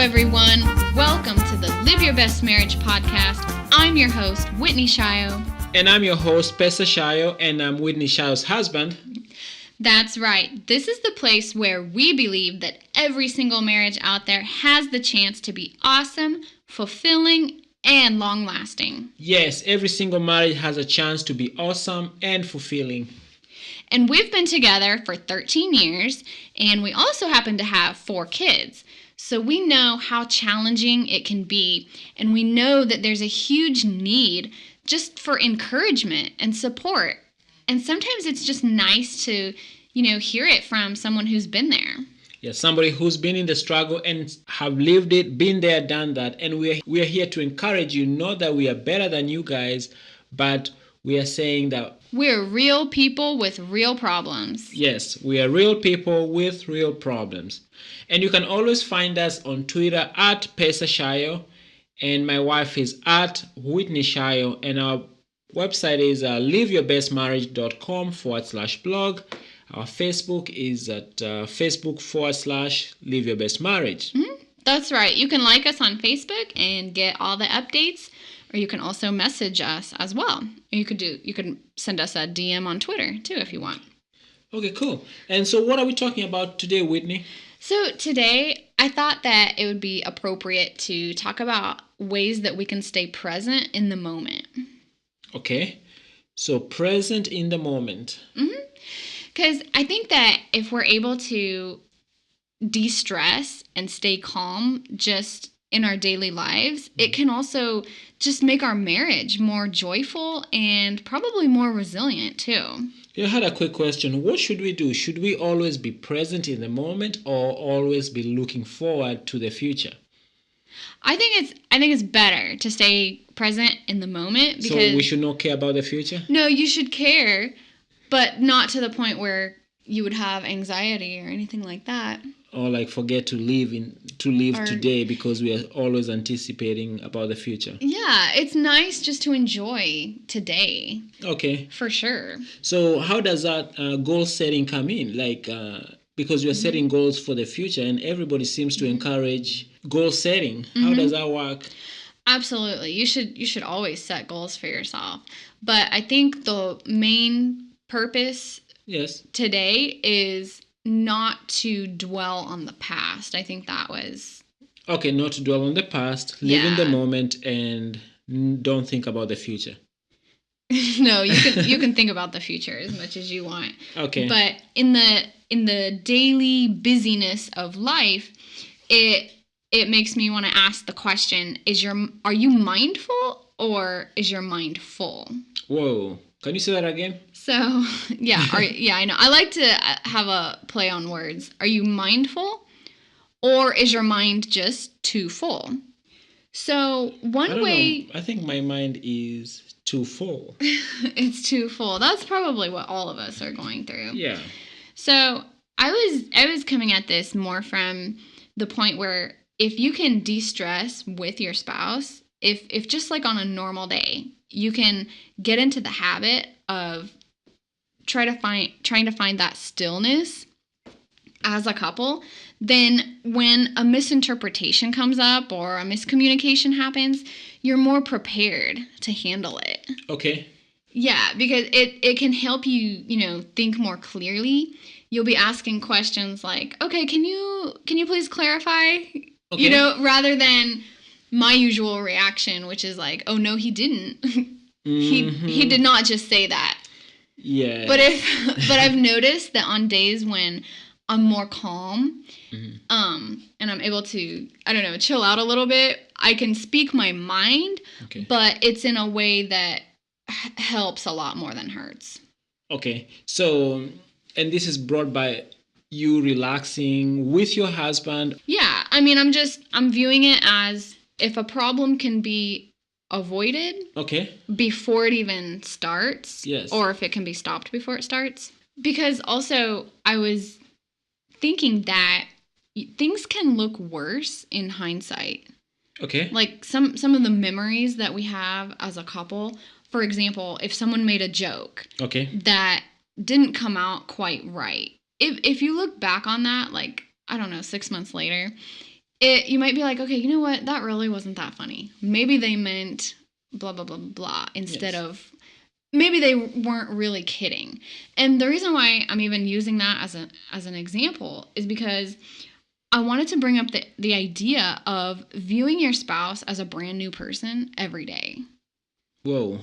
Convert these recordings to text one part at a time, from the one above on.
everyone. Welcome to the Live Your Best Marriage podcast. I'm your host, Whitney Shayo. And I'm your host, Pesa Shayo, and I'm Whitney Shayo's husband. That's right. This is the place where we believe that every single marriage out there has the chance to be awesome, fulfilling, and long-lasting. Yes, every single marriage has a chance to be awesome and fulfilling. And we've been together for 13 years, and we also happen to have 4 kids. So we know how challenging it can be, and we know that there's a huge need just for encouragement and support. And sometimes it's just nice to, hear it from someone who's been there. Yeah, somebody who's been in the struggle and have lived it, been there, done that. And we are here to encourage you, not that we are better than you guys, but we are saying that we're real people with real problems. Yes, we are real people with real problems. And you can always find us on Twitter at Pesa Shayo, and my wife is at Whitney Shayo, and our website is liveyourbestmarriage.com/blog. Our Facebook is at Facebook.com/liveyourbestmarriage. That's right. You can like us on Facebook and get all the updates, or you can also message us as well. You could send us a DM on Twitter too if you want. Okay, cool. And so what are we talking about today, Whitney? So today, I thought that it would be appropriate to talk about ways that we can stay present in the moment. Okay. So present in the moment. Because I think that if we're able to de-stress and stay calm just in our daily lives, it can also just make our marriage more joyful and probably more resilient too. I had a quick question. What should we do? Should we always be present in the moment or always be looking forward to the future? I think it's better to stay present in the moment because so we should not care about the future? No, you should care, but not to the point where you would have anxiety or anything like that. Or like forget to live today because we are always anticipating about the future. Yeah, it's nice just to enjoy today. Okay. For sure. So how does that goal setting come in? Like, because we are setting goals for the future and everybody seems to encourage goal setting. How does that work? Absolutely. You should always set goals for yourself. But I think the main purpose today is not to dwell on the past. I think that was... Okay, not to dwell on the past, live in the moment, and don't think about the future. No, you can think about the future as much as you want. Okay. But in the daily busyness of life, it makes me want to ask the question, are you mindful or is your mind full? Whoa. Can you say that again? So, I know. I like to have a play on words. Are you mindful or is your mind just too full? So, I think my mind is too full. It's too full. That's probably what all of us are going through. Yeah. So, I was coming at this more from the point where if you can de-stress with your spouse, if just like on a normal day, you can get into the habit of trying to find that stillness as a couple, then when a misinterpretation comes up or a miscommunication happens, you're more prepared to handle it. Okay. Yeah, because it can help you, think more clearly. You'll be asking questions like, okay, can you please clarify? Okay. Rather than my usual reaction, which is like, oh no, he didn't. He did not just say that. Yeah. But I've noticed that on days when I'm more calm, and I'm able to, chill out a little bit, I can speak my mind, but it's in a way that helps a lot more than hurts. Okay. So, and this is brought by you relaxing with your husband. Yeah. I'm viewing it as if a problem can be avoided before it even starts, or if it can be stopped before it starts. Because also I was thinking that things can look worse in hindsight. Okay. Like some of the memories that we have as a couple, for example, if someone made a joke that didn't come out quite right, if you look back on that, like, I don't know, 6 months later, you might be like, okay, you know what? That really wasn't that funny. Maybe they meant blah, blah, blah, blah, instead Yes. of maybe they weren't really kidding. And the reason why I'm even using that as an example is because I wanted to bring up the idea of viewing your spouse as a brand new person every day. Whoa.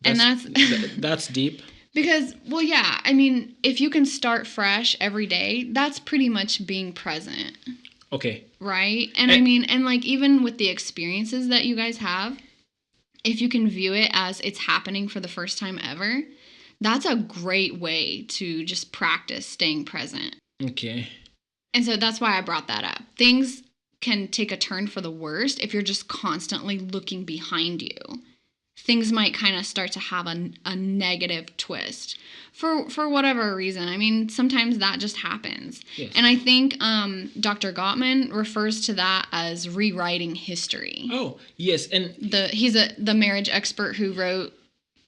And That's deep. because, well, yeah, I mean, if you can start fresh every day, that's pretty much being present. Okay. Right? And I mean, and like even with the experiences that you guys have, if you can view it as it's happening for the first time ever, that's a great way to just practice staying present. Okay. And so that's why I brought that up. Things can take a turn for the worst if you're just constantly looking behind you. Things might kind of start to have a negative twist for whatever reason. I mean, sometimes that just happens. Yes. And I think Dr. Gottman refers to that as rewriting history. Oh, yes. And He's the marriage expert who wrote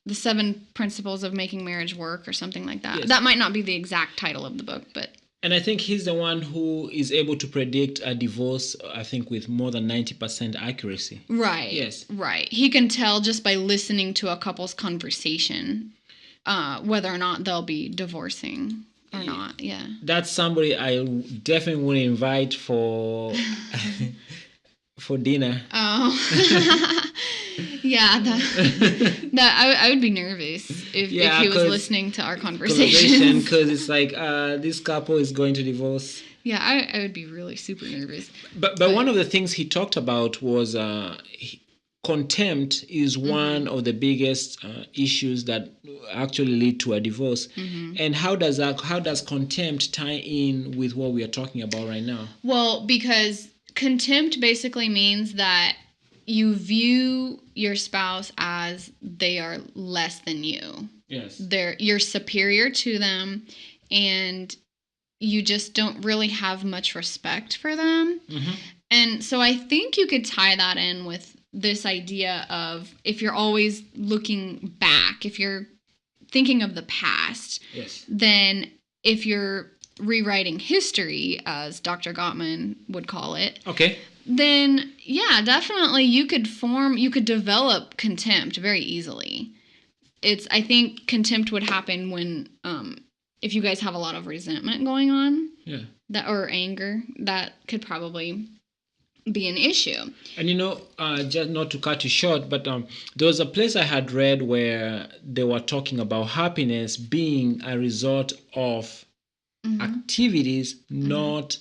the 7 Principles of Making Marriage Work or something like that. Yes. That might not be the exact title of the book, but... And I think he's the one who is able to predict a divorce, I think, with more than 90% accuracy. Right. Yes. Right. He can tell just by listening to a couple's conversation whether or not they'll be divorcing or not. Yeah. That's somebody I definitely would invite for for dinner. Oh. Yeah, I would be nervous if he was listening to our conversation. Because it's like this couple is going to divorce. Yeah, I would be really super nervous. But one of the things he talked about was contempt is one of the biggest issues that actually lead to a divorce. And how does contempt tie in with what we are talking about right now? Well, because contempt basically means that you view your spouse as they are less than you. Yes. You're superior to them, and you just don't really have much respect for them. And so I think you could tie that in with this idea of if you're always looking back, if you're thinking of the past, yes, then if you're rewriting history, as Dr. Gottman would call it, okay, then yeah, definitely you could develop contempt very easily. I think contempt would happen when if you guys have a lot of resentment going on, or anger, that could probably be an issue. And just not to cut you short, but there was a place I had read where they were talking about happiness being a result of activities, not.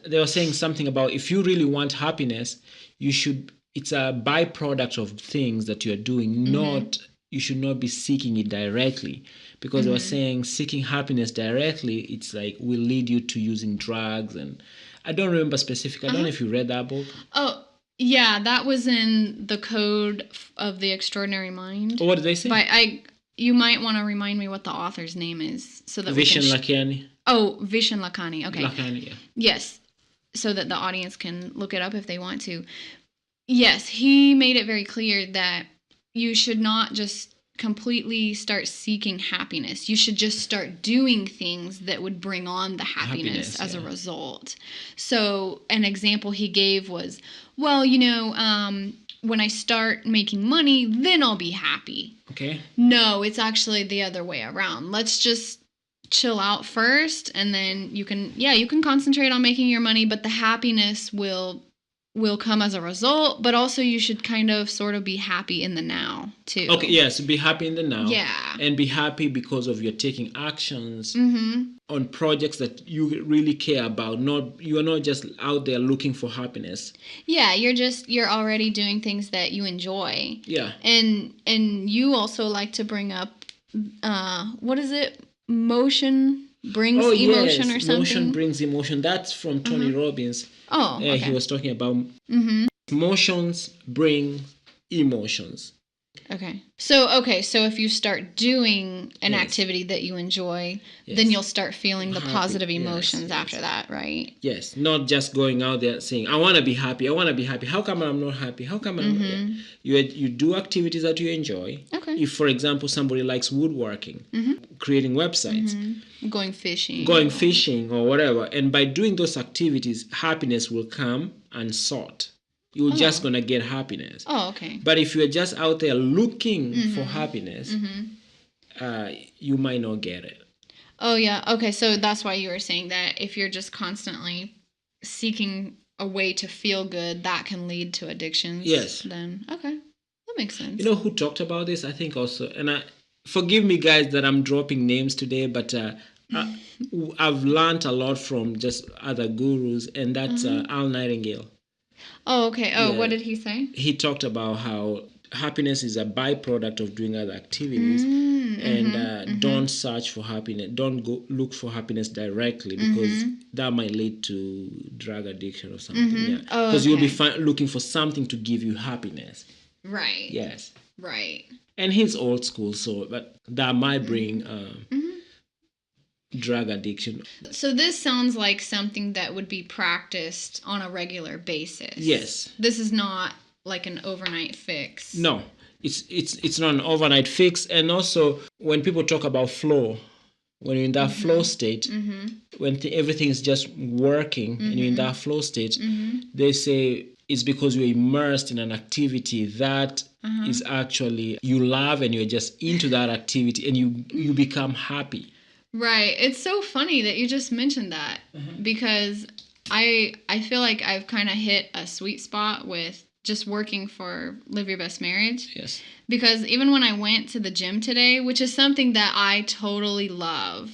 They were saying something about if you really want happiness, it's a byproduct of things that you're doing, you should not be seeking it directly. Because they were saying seeking happiness directly, it's like will lead you to using drugs, and I don't remember specifically. I don't know if you read that book. Oh, yeah, that was in The Code of the Extraordinary Mind. What did they say? You might want to remind me what the author's name is, so that Vishen Lakiani. Oh, Vishen Lakiani. Okay. Lakiani, yeah. Yes, so that the audience can look it up if they want to. Yes, he made it very clear that you should not just completely start seeking happiness. You should just start doing things that would bring on the happiness as a result. So an example he gave was, well, when I start making money, then I'll be happy. Okay. No, it's actually the other way around. Let's just chill out first, and then you can concentrate on making your money, but the happiness will come as a result. But also you should kind of sort of be happy in the now too. Okay, yes, be happy in the now. Yeah. And be happy because of you're taking actions on projects that you really care about. You're not just out there looking for happiness. Yeah, you're already doing things that you enjoy. Yeah. And you also like to bring up what is it? Motion brings emotion or something. Motion brings emotion. That's from Tony Robbins. Oh, okay. He was talking about motions bring emotions. Okay. So if you start doing an Yes. activity that you enjoy, Yes. then you'll start feeling the Happy. positive Yes, emotions yes. after that, right? Yes, not just going out there saying, "I want to be happy. I want to be happy." How come I'm not happy? How come I'm not? Yeah. You do activities that you enjoy. Okay. If, for example, somebody likes woodworking, creating websites, Going fishing. going fishing, or whatever, and by doing those activities, happiness will come and sort. You're just gonna get happiness. Oh, okay. But if you're just out there looking for happiness, you might not get it. Oh, yeah. Okay, so that's why you were saying that if you're just constantly seeking a way to feel good, that can lead to addictions. Yes. Then, okay. That makes sense. You know who talked about this? I think also, and forgive me, guys, that I'm dropping names today, but I've learned a lot from just other gurus, and that's Al Nightingale. Oh, okay. Oh, Yeah. what did he say? He talked about how happiness is a byproduct of doing other activities, and don't search for happiness. Don't go look for happiness directly, because that might lead to drug addiction or something. Yeah, because you'll be looking for something to give you happiness. Right. Yes. Right. And he's old school, so but that might bring drug addiction. So this sounds like something that would be practiced on a regular basis. Yes. This is not like an overnight fix. No, it's not an overnight fix. And also, when people talk about flow, when you're in that flow state, when everything is just working and you're in that flow state, they say it's because you're immersed in an activity that is actually you love, and you're just into that activity, and you become happy. Right. It's so funny that you just mentioned that, because I feel like I've kind of hit a sweet spot with just working for Live Your Best Marriage. Yes. Because even when I went to the gym today, which is something that I totally love,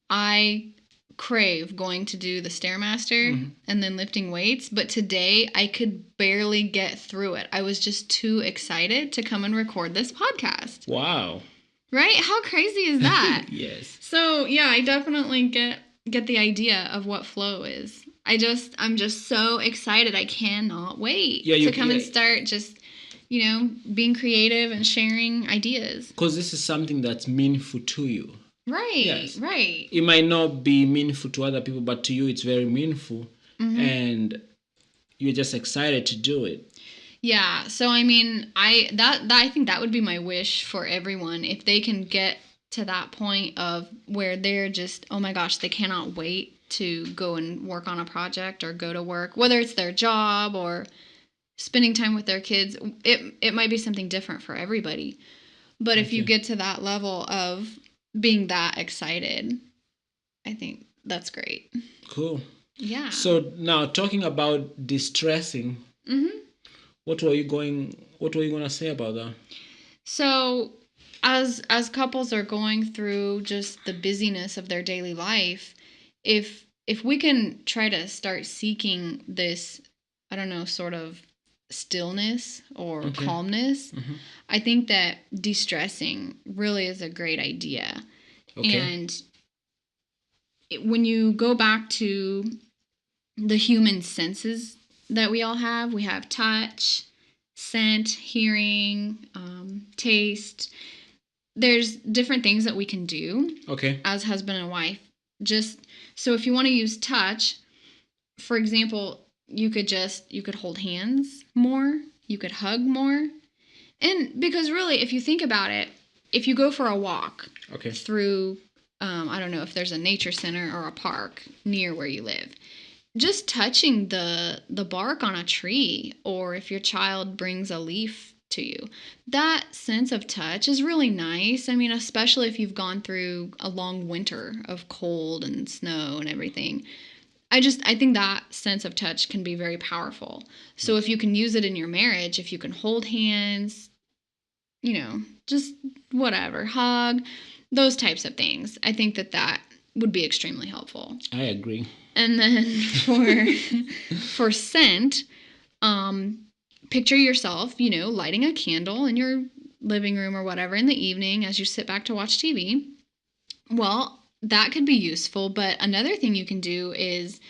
I crave going to do the Stairmaster and then lifting weights. But today I could barely get through it. I was just too excited to come and record this podcast. Wow. Right? How crazy is that? Yes. So yeah, I definitely get the idea of what flow is. I'm just so excited. I cannot wait to come and start just, being creative and sharing ideas. Because this is something that's meaningful to you. Right. Yes. Right. It might not be meaningful to other people, but to you it's very meaningful, and you're just excited to do it. Yeah. So I mean, I think that would be my wish for everyone, if they can get to that point of where they're just, oh my gosh, they cannot wait to go and work on a project or go to work, whether it's their job or spending time with their kids. It might be something different for everybody. But if you get to that level of being that excited, I think that's great. Cool. Yeah. So now, talking about distressing, what were you going to say about that? So as couples are going through just the busyness of their daily life, if we can try to start seeking this, I don't know, sort of stillness or calmness, I think that de-stressing really is a great idea. And when you go back to the human senses that we all have, we have touch, scent, hearing, taste. There's different things that we can do as husband and wife. Just so if you want to use touch, for example, you could hold hands more, you could hug more. And because really, if you think about it, if you go for a walk through, I don't know if there's a nature center or a park near where you live, just touching the bark on a tree, or if your child brings a leaf to you, that sense of touch is really nice. I mean, especially if you've gone through a long winter of cold and snow and everything. I think that sense of touch can be very powerful. So if you can use it in your marriage, if you can hold hands, just whatever, hug, those types of things, I think that would be extremely helpful. I agree. And then for scent, picture yourself, lighting a candle in your living room or whatever in the evening as you sit back to watch TV. Well, that could be useful, but another thing you can do is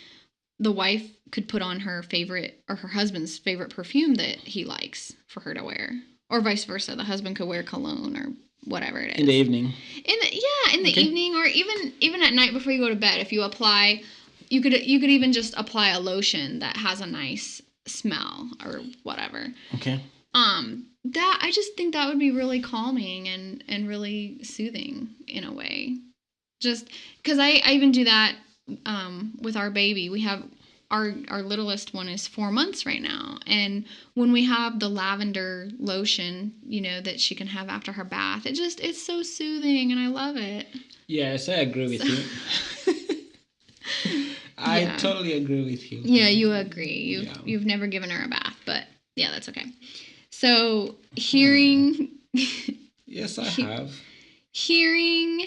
the wife could put on her favorite or her husband's favorite perfume that he likes for her to wear. Or vice versa. The husband could wear cologne or whatever it is. In the evening. In the evening, or even at night before you go to bed. If you apply, you could even just apply a lotion that has a nice smell or whatever. Okay. That I just think that would be really calming and really soothing in a way. Just because I even do that with our baby. We have our littlest one is 4 months right now, and when we have the lavender lotion, that she can have after her bath, it's so soothing, and I love it. Yes, I agree with you. I totally agree with you. Yeah, you agree. You've never given her a bath, but yeah, that's okay. So hearing. Yes, I have. Hearing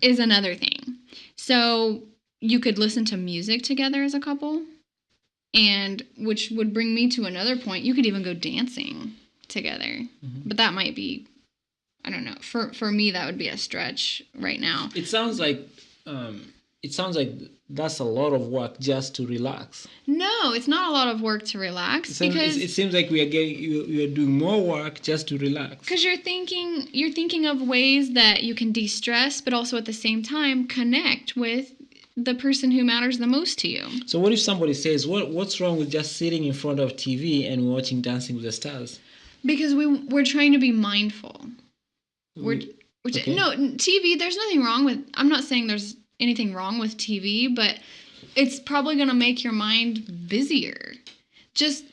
is another thing. So you could listen to music together as a couple, and which would bring me to another point. You could even go dancing together, but that might be, I don't know. For me, that would be a stretch right now. It sounds like that's a lot of work just to relax. No, it's not a lot of work to relax, because it seems like we are doing more work just to relax. Because you're thinking of ways that you can de-stress, but also at the same time connect with the person who matters the most to you. So what if somebody says, what's wrong with just sitting in front of TV and watching Dancing with the Stars? Because we're trying to be mindful. No, TV, there's nothing wrong with, I'm not saying there's anything wrong with TV, but it's probably going to make your mind busier. Just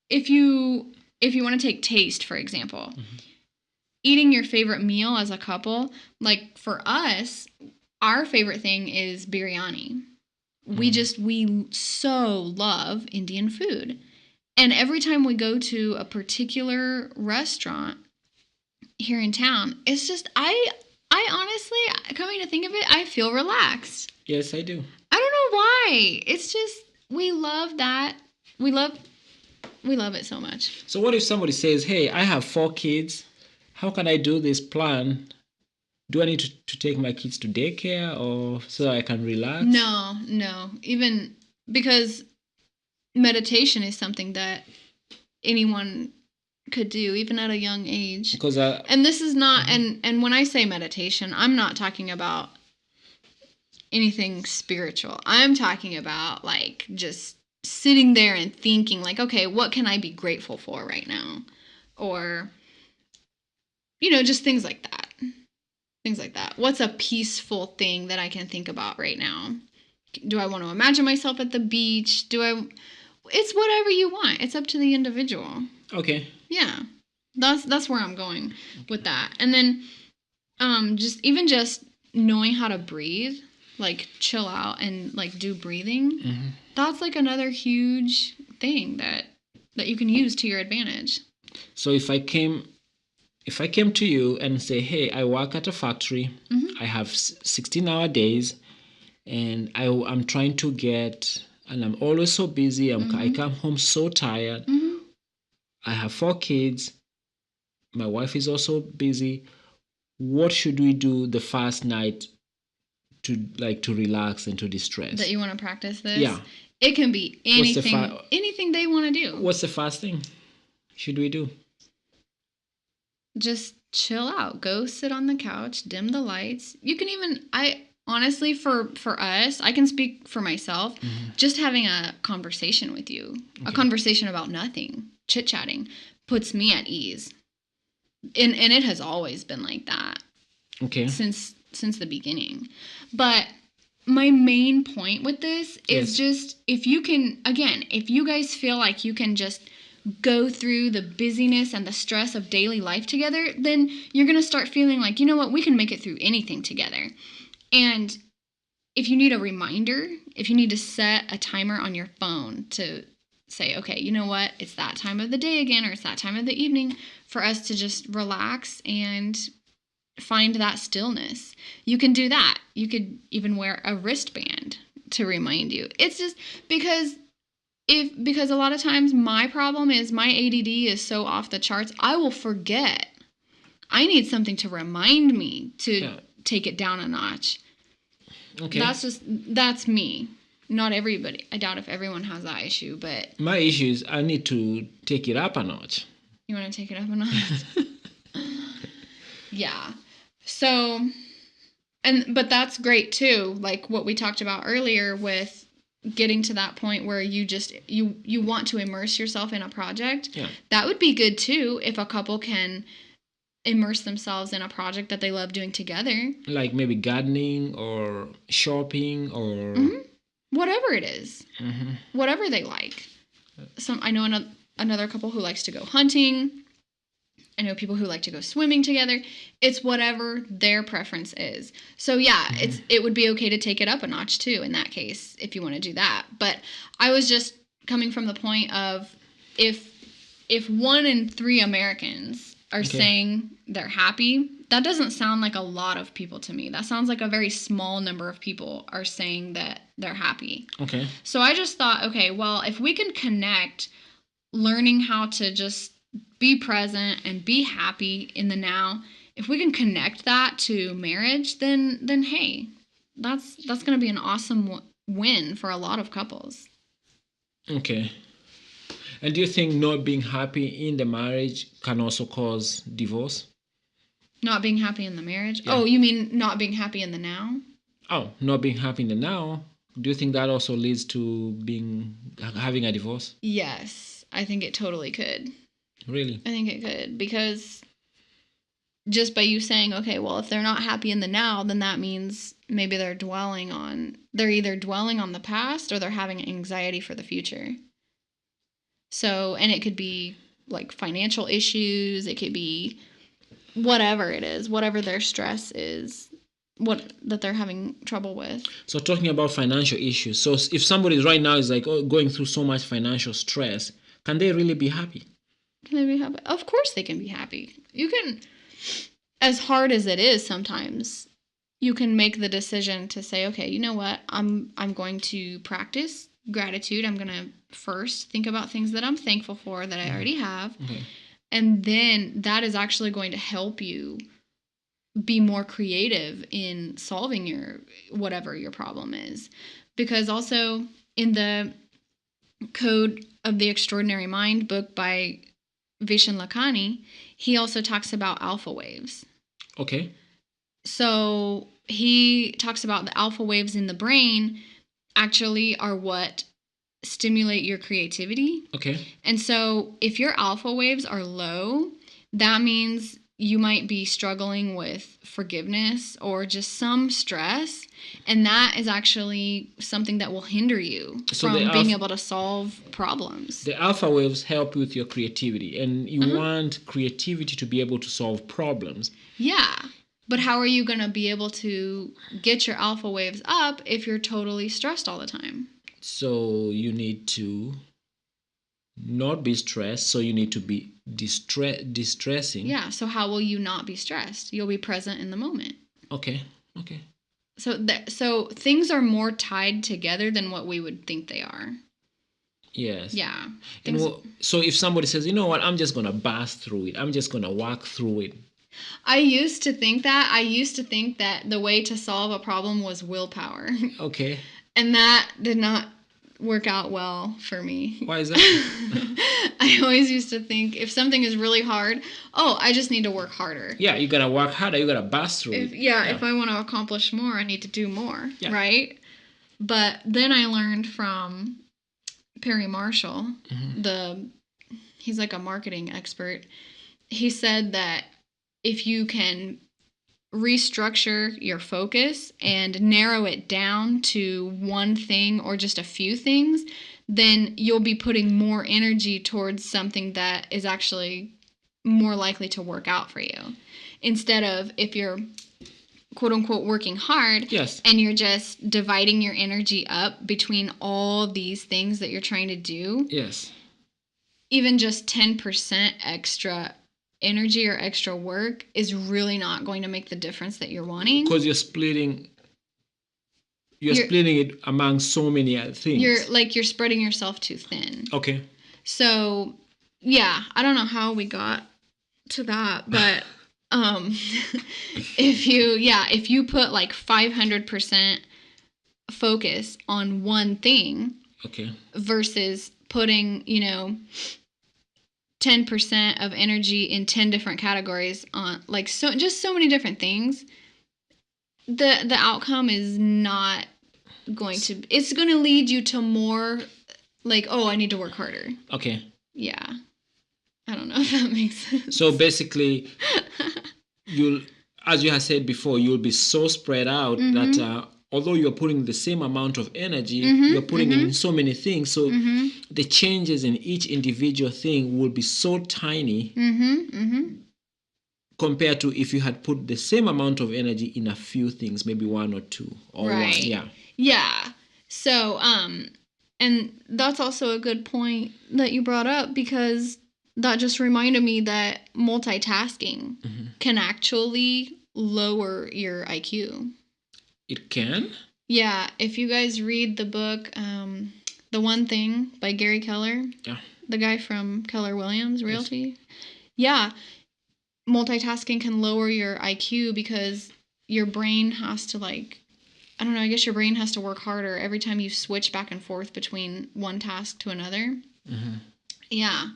if you want to take taste, for example, eating your favorite meal as a couple, like for us, our favorite thing is biryani. We so love Indian food. And every time we go to a particular restaurant here in town, it's just, I honestly, coming to think of it, I feel relaxed. Yes, I do. I don't know why. It's just, we love that. We love it so much. So what if somebody says, hey, I have 4 kids. How can I do this plan? Do I need to take my kids to daycare or so I can relax? No. Even because meditation is something that anyone could do, even at a young age. And this is not, and when I say meditation, I'm not talking about anything spiritual. I'm talking about like just sitting there and thinking like, okay, what can I be grateful for right now? Or, just things like that. Things like that. What's a peaceful thing that I can think about right now? Do I want to imagine myself at the beach? It's whatever you want. It's up to the individual. Okay. Yeah. That's where I'm going with that. And then just knowing how to breathe, like chill out and like do breathing. That's like another huge thing that you can use to your advantage. So if I came to you and say, hey, I work at a factory, I have 16-hour days, and I'm trying to and I'm always so busy, I come home so tired, I have 4 kids, my wife is also busy, what should we do the first night to relax and to distress? That you want to practice this? Yeah. It can be anything they want to do. What's the first thing should we do? Just chill out. Go sit on the couch, dim the lights. You can even, honestly, for us, I can speak for myself, just having a conversation with you, a conversation about nothing, chit-chatting, puts me at ease. And it has always been like that. Okay. Since the beginning. But my main point with this is just, if you guys feel like you can just go through the busyness and the stress of daily life together, then you're going to start feeling like, you know what, we can make it through anything together. And if you need a reminder, if you need to set a timer on your phone to say, okay, you know what, it's that time of the day again, or it's that time of the evening for us to just relax and find that stillness. You can do that. You could even wear a wristband to remind you. It's just because a lot of times my problem is my ADD is so off the charts, I will forget. I need something to remind me to take it down a notch. Okay. That's me. Not everybody. I doubt if everyone has that issue, but my issue is I need to take it up a notch. You want to take it up a notch? Yeah. So, but that's great too. Like what we talked about earlier with getting to that point where you want to immerse yourself in a project. Yeah. That would be good too if a couple can immerse themselves in a project that they love doing together. Like maybe gardening or shopping or whatever it is. Whatever they like. I know another couple who likes to go hunting. I know people who like to go swimming together. It's whatever their preference is. So yeah, it would be okay to take it up a notch too in that case if you want to do that. But I was just coming from the point of if 1 in 3 Americans are saying they're happy, that doesn't sound like a lot of people to me. That sounds like a very small number of people are saying that they're happy. Okay. So I just thought, okay, well, if we can connect learning how to just be present and be happy in the now, if we can connect that to marriage, then hey, that's going to be an awesome win for a lot of couples. Okay. And do you think not being happy in the marriage can also cause divorce? Not being happy in the marriage? Yeah. Oh, you mean not being happy in the now? Oh, not being happy in the now. Do you think that also leads to having a divorce? Yes, I think it totally could. Really? I think it could, because just by you saying, okay, well, if they're not happy in the now, then that means maybe they're either dwelling on the past or they're having anxiety for the future. So, and it could be like financial issues, it could be whatever it is, whatever their stress is, that they're having trouble with. So talking about financial issues, so if somebody right now is like going through so much financial stress, can they really be happy? Can they be happy? Of course they can be happy. You can, as hard as it is sometimes, you can make the decision to say, okay, you know what? I'm going to practice gratitude. I'm going to first think about things that I'm thankful for that I already have. Okay. And then that is actually going to help you be more creative in solving whatever your problem is. Because also in the Code of the Extraordinary Mind book by Vishen Lakhani, he also talks about alpha waves. Okay. So he talks about the alpha waves in the brain actually are what stimulate your creativity. Okay. And so if your alpha waves are low, that means you might be struggling with forgiveness or just some stress. And that is actually something that will hinder you from being able to solve problems. The alpha waves help with your creativity, and you want creativity to be able to solve problems. Yeah. But how are you going to be able to get your alpha waves up if you're totally stressed all the time? So you need to not be stressed, so you need to be distressing. Yeah, so how will you not be stressed? You'll be present in the moment. Okay. So things are more tied together than what we would think they are. Yes. Yeah. So if somebody says, you know what, I'm just going to pass through it. I'm just going to walk through it. I used to think that. I used to think that the way to solve a problem was willpower. Okay. And that did not work out well for me. Why is that? I always used to think if something is really hard, I just need to work harder. Yeah, you gotta work harder. You gotta bust through it. If I want to accomplish more, I need to do more, right? But then I learned from Perry Marshall, he's like a marketing expert. He said that if you can restructure your focus and narrow it down to one thing or just a few things, then you'll be putting more energy towards something that is actually more likely to work out for you. Instead of if you're quote unquote working hard and you're just dividing your energy up between all these things that you're trying to do. Yes. Even just 10% extra energy or extra work is really not going to make the difference that you're wanting. Because you're splitting it among so many other things. You're spreading yourself too thin. Okay. So, yeah, I don't know how we got to that, but if you put like 500% focus on one thing, okay, versus putting, 10% of energy in 10 different categories on like so many different things, the outcome is not going to, it's going to lead you to more like, oh, I need to work harder. Okay. Yeah. I don't know if that makes sense. So basically, you'll, as you have said before, you'll be so spread out that although you're putting the same amount of energy, you're putting in so many things. So the changes in each individual thing will be so tiny compared to if you had put the same amount of energy in a few things, maybe one or two or one. Yeah. Yeah. So, and that's also a good point that you brought up, because that just reminded me that multitasking can actually lower your IQ. It can? Yeah. If you guys read the book, The One Thing by Gary Keller, the guy from Keller Williams Realty. Yes. Yeah. Multitasking can lower your IQ because your brain has to I don't know, I guess your brain has to work harder every time you switch back and forth between one task to another. Yeah.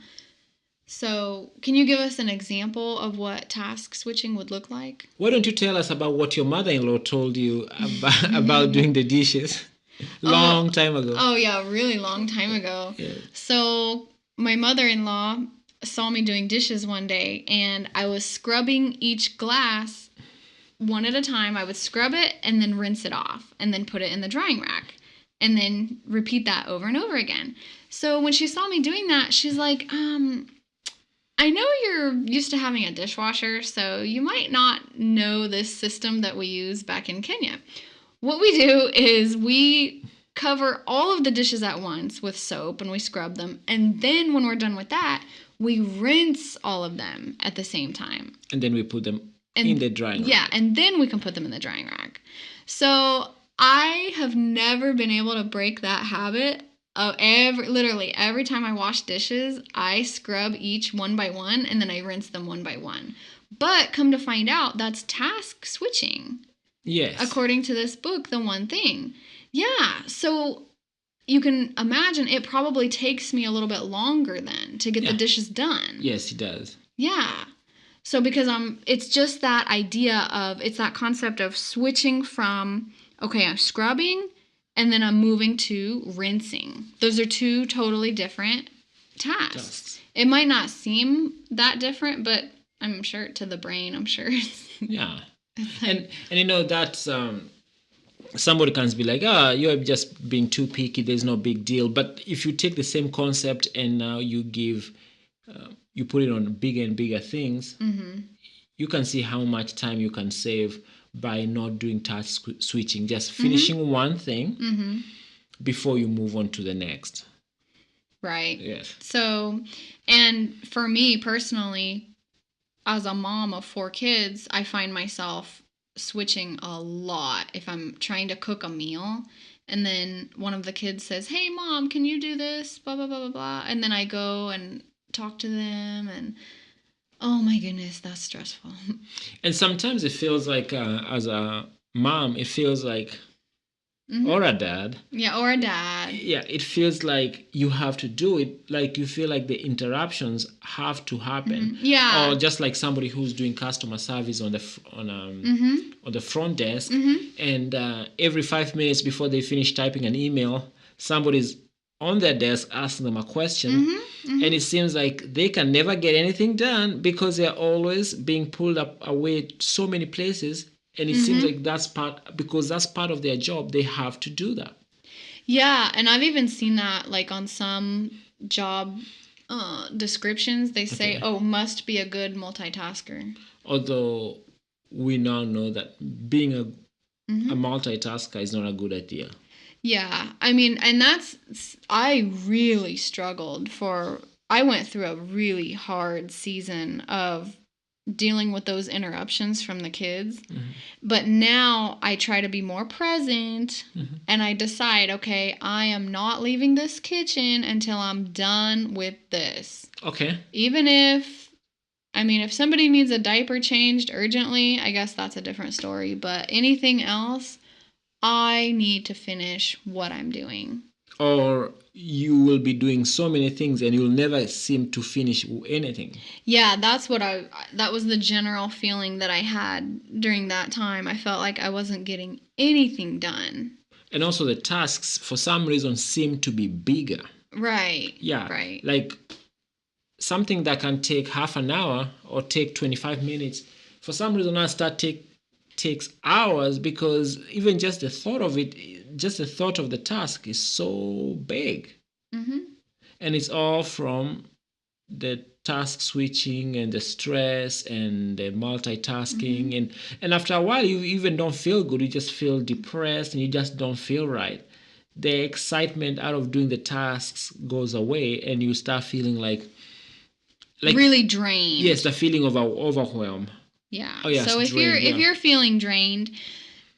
So, can you give us an example of what task switching would look like? Why don't you tell us about what your mother-in-law told you about doing the dishes long time ago? Oh, yeah, really long time ago. Yeah. So, my mother-in-law saw me doing dishes one day, and I was scrubbing each glass one at a time. I would scrub it and then rinse it off and then put it in the drying rack and then repeat that over and over again. So when she saw me doing that, she's like, I know you're used to having a dishwasher, so you might not know this system that we use back in Kenya. What we do is we cover all of the dishes at once with soap and we scrub them. And then when we're done with that, we rinse all of them at the same time. And then we put them in the drying rack. Yeah, and then we can put them in the drying rack. So I have never been able to break that habit of literally every time I wash dishes, I scrub each one by one and then I rinse them one by one. But come to find out, that's task switching. Yes. According to this book, The One Thing. Yeah, so you can imagine it probably takes me a little bit longer then to get the dishes done. Yes, it does. Yeah. So because it's just that idea of, it's that concept of switching from, okay, I'm scrubbing and then I'm moving to rinsing. Those are two totally different tasks. It might not seem that different, but I'm sure to the brain, I'm sure it's... Yeah. And you know, that's... somebody can be like, you're just being too picky, there's no big deal. But if you take the same concept and now you give... you put it on bigger and bigger things, you can see how much time you can save by not doing task switching, just finishing one thing before you move on to the next. Right. Yes. So, and for me personally, as a mom of 4 kids, I find myself switching a lot if I'm trying to cook a meal. And then one of the kids says, hey, Mom, can you do this? Blah, blah, blah, blah, blah. And then I go and talk to them, and oh my goodness, that's stressful. And sometimes it feels like as a mom, it feels like, or a dad. Yeah, or a dad. Yeah, it feels like you have to do it. Like you feel like the interruptions have to happen. Yeah. Or just like somebody who's doing customer service on the front desk, and every 5 minutes before they finish typing an email, somebody's on their desk asking them a question. And it seems like they can never get anything done because they're always being pulled up away so many places. And it seems like that's part of their job. They have to do that. Yeah, and I've even seen that like on some job descriptions. They say, must be a good multitasker. Although we now know that being a multitasker is not a good idea. Yeah, I mean, and I really struggled I went through a really hard season of dealing with those interruptions from the kids. But now I try to be more present and I decide, okay, I am not leaving this kitchen until I'm done with this. Okay. Even if somebody needs a diaper changed urgently, I guess that's a different story. But anything else, I need to finish what I'm doing. or you will be doing so many things and you'll never seem to finish anything. Yeah, that was the general feeling that I had during that time. I felt like I wasn't getting anything done. And also the tasks for some reason seem to be bigger. Right. Yeah. Right. Like something that can take half an hour or take 25 minutes, for some reason I takes hours, because even just the thought of it, just the thought of the task is so big. Mm-hmm. And it's all from the task switching and the stress and the multitasking. Mm-hmm. And after a while you even don't feel good, you just feel depressed and you just don't feel right. The excitement out of doing the tasks goes away and you start feeling like really drained. Yes, the feeling of overwhelm. Yeah. Oh, yes, so if drained, you're feeling drained,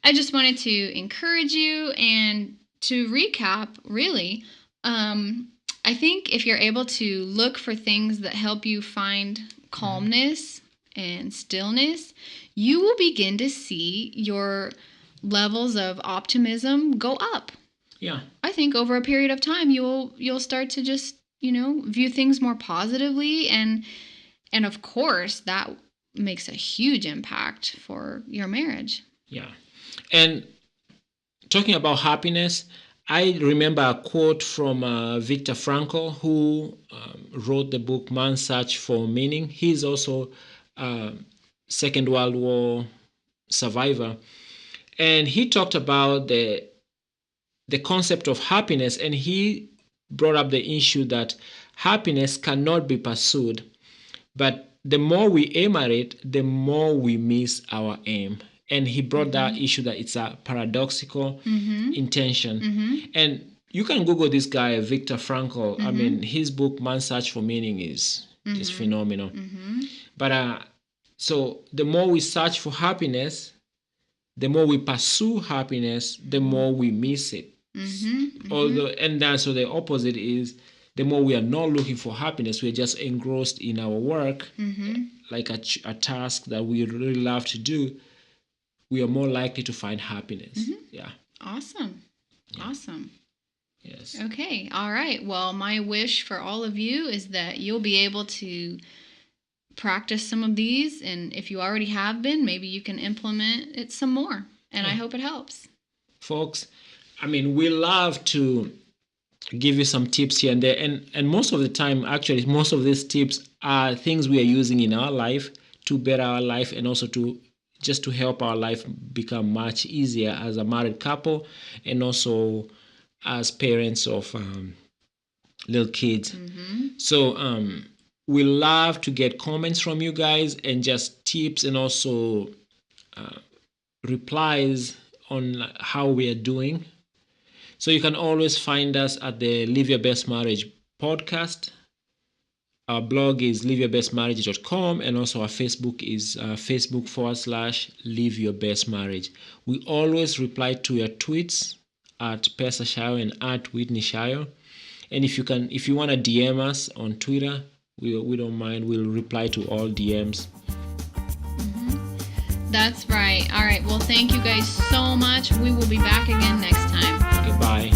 I just wanted to encourage you, and to recap, really, I think if you're able to look for things that help you find calmness and stillness, you will begin to see your levels of optimism go up. Yeah. I think over a period of time you'll start to just, view things more positively, and of course that makes a huge impact for your marriage. Yeah. And talking about happiness, I remember a quote from Viktor Frankl, who wrote the book Man's Search for Meaning. He's also a Second World War survivor. And he talked about the concept of happiness, and he brought up the issue that happiness cannot be pursued, but the more we aim at it, the more we miss our aim. And he brought that issue that it's a paradoxical intention. And you can Google this guy, Viktor Frankl. I mean, his book, Man's Search for Meaning, is just phenomenal. But so the more we search for happiness, the more we pursue happiness, the more we miss it. Although, and then so the opposite is, the more we are not looking for happiness, we're just engrossed in our work, like a task that we really love to do, we are more likely to find happiness. Yeah. Awesome. Yeah. Awesome. Yes. Okay. All right. Well, my wish for all of you is that you'll be able to practice some of these, and if you already have been, maybe you can implement it some more, and I hope it helps. Folks, I mean, we love to give you some tips here and there, and most of the time, actually, most of these tips are things we are using in our life to better our life, and also to help our life become much easier as a married couple, and also as parents of little kids. So we love to get comments from you guys, and just tips, and also replies on how we are doing. So you can always find us at the Live Your Best Marriage podcast. Our blog is liveyourbestmarriage.com, and also our Facebook is Facebook.com/Live Your Best Marriage. We always reply to your tweets at Pesa Shayo and at Whitney Shayo. And if you want to DM us on Twitter, we don't mind. We'll reply to all DMs. That's right. All right. Well, thank you guys so much. We will be back again next time. Goodbye.